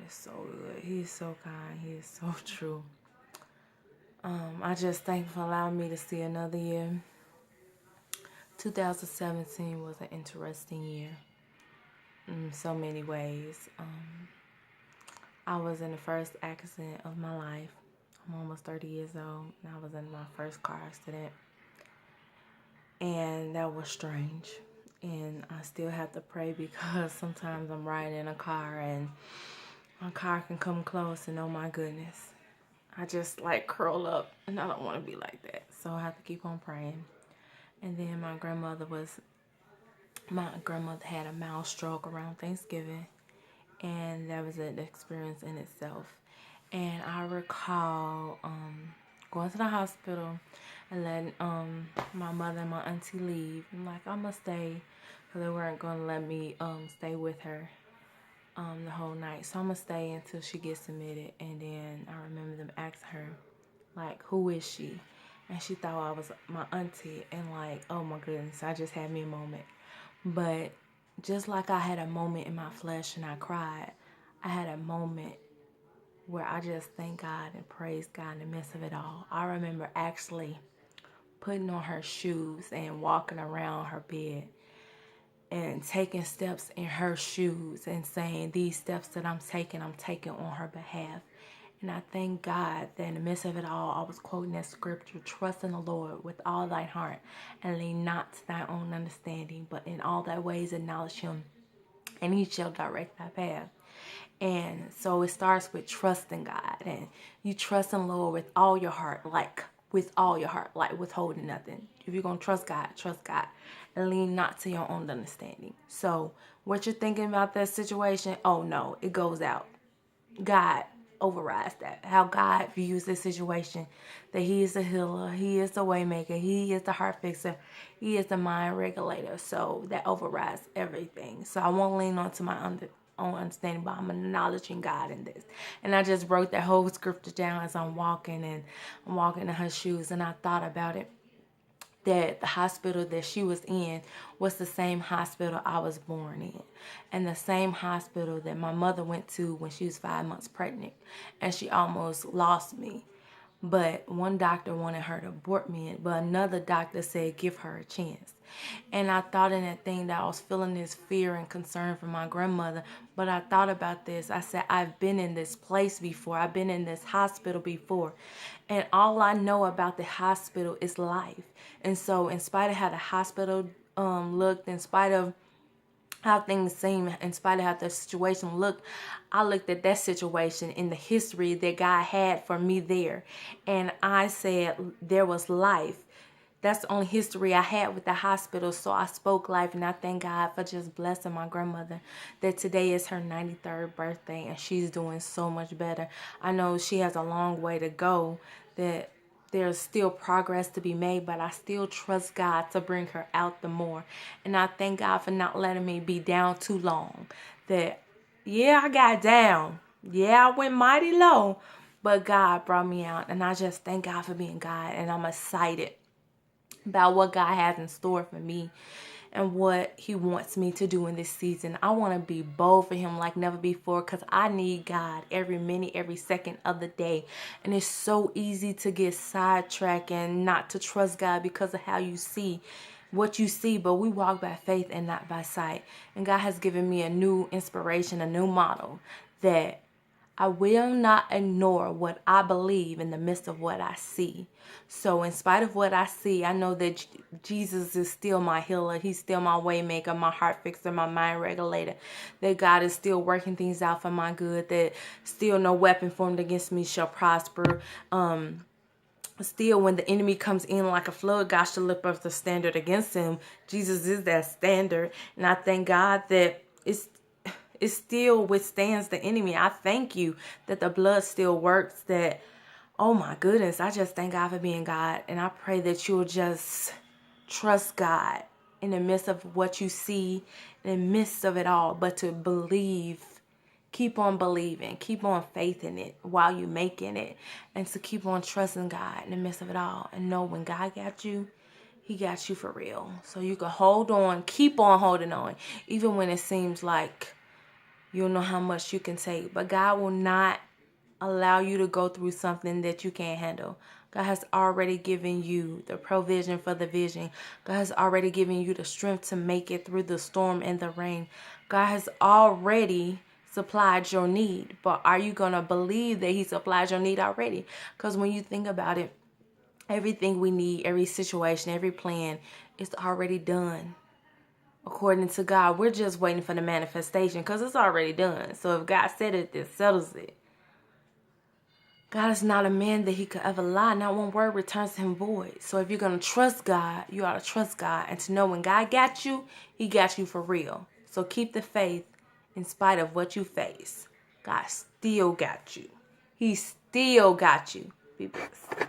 is so good. He is so kind. He is so true. I just thank you for allowing me to see another year. 2017 was an interesting year in so many ways. I was in the first accident of my life. I'm almost 30 years old, and I was in my first car accident. And that was strange. And I still have to pray because sometimes I'm riding in a car and my car can come close and oh my goodness, I just like curl up and I don't want to be like that. So I have to keep on praying. And then my grandmother had a mild stroke around Thanksgiving, and that was an experience in itself. And I recall going to the hospital and letting my mother and my auntie leave. I'm like, I'm gonna stay, because they weren't gonna let me stay with her the whole night. So I'm gonna stay until she gets admitted. And then I remember them asking her, like, who is she? And she thought I was my auntie. And like, oh my goodness, I just had me a moment. But just like I had a moment in my flesh and I cried, I had a moment where I just thank God and praise God in the midst of it all. I remember actually putting on her shoes and walking around her bed and taking steps in her shoes and saying, these steps that I'm taking on her behalf. And I thank God that in the midst of it all, I was quoting that scripture, trust in the Lord with all thy heart and lean not to thy own understanding, but in all thy ways acknowledge him, and he shall direct thy path. And so it starts with trusting God, and you trust in the Lord with all your heart, like withholding nothing. If you're going to trust God, and lean not to your own understanding. So what you're thinking about that situation, oh no, it goes out. God overrides that. How God views this situation, that he is the healer, he is the waymaker, he is the heart fixer, he is the mind regulator. So that overrides everything. So I won't lean on to my own understanding, but I'm acknowledging God in this. And I just wrote that whole scripture down as I'm walking in her shoes, and I thought about it, that the hospital that she was in was the same hospital I was born in, and the same hospital that my mother went to when she was 5 months pregnant, and she almost lost me. But one doctor wanted her to abort me, but another doctor said give her a chance. And I thought in that thing that I was feeling this fear and concern for my grandmother. But I thought about this. I said, I've been in this place before. I've been in this hospital before. And all I know about the hospital is life. And so in spite of how the hospital looked, in spite of how things seem, in spite of how the situation looked, I looked at that situation in the history that God had for me there. And I said there was life. That's the only history I had with the hospital, so I spoke life, and I thank God for just blessing my grandmother, that today is her 93rd birthday, and she's doing so much better. I know she has a long way to go, that there's still progress to be made, but I still trust God to bring her out the more. And I thank God for not letting me be down too long. That, yeah, I got down. Yeah, I went mighty low, but God brought me out. And I just thank God for being God, and I'm excited about what God has in store for me and what he wants me to do in this season. I want to be bold for him like never before, because I need God every minute, every second of the day. And it's so easy to get sidetracked and not to trust God because of how you see what you see, but we walk by faith and not by sight. And God has given me a new inspiration, a new motto, that I will not ignore what I believe in the midst of what I see. So in spite of what I see, I know that Jesus is still my healer. He's still my way maker, my heart fixer, my mind regulator. That God is still working things out for my good. That still no weapon formed against me shall prosper. Still, when the enemy comes in like a flood, God shall lift up the standard against him. Jesus is that standard. And I thank God that it still withstands the enemy. I thank you that the blood still works, that, oh my goodness, I just thank God for being God. And I pray that you'll just trust God in the midst of what you see, in the midst of it all, but to believe, keep on believing, keep on faith in it while you're making it, and to keep on trusting God in the midst of it all, and know when God got you, he got you for real. So you can hold on, keep on holding on, even when it seems like you'll know how much you can take. But God will not allow you to go through something that you can't handle. God has already given you the provision for the vision. God has already given you the strength to make it through the storm and the rain. God has already supplied your need. But are you going to believe that he supplied your need already? Because when you think about it, everything we need, every situation, every plan is already done. According to God, we're just waiting for the manifestation because it's already done. So if God said it, this settles it. God is not a man that he could ever lie. Not one word returns to him void. So if you're going to trust God, you ought to trust God. And to know when God got you, he got you for real. So keep the faith in spite of what you face. God still got you. He still got you. Be blessed.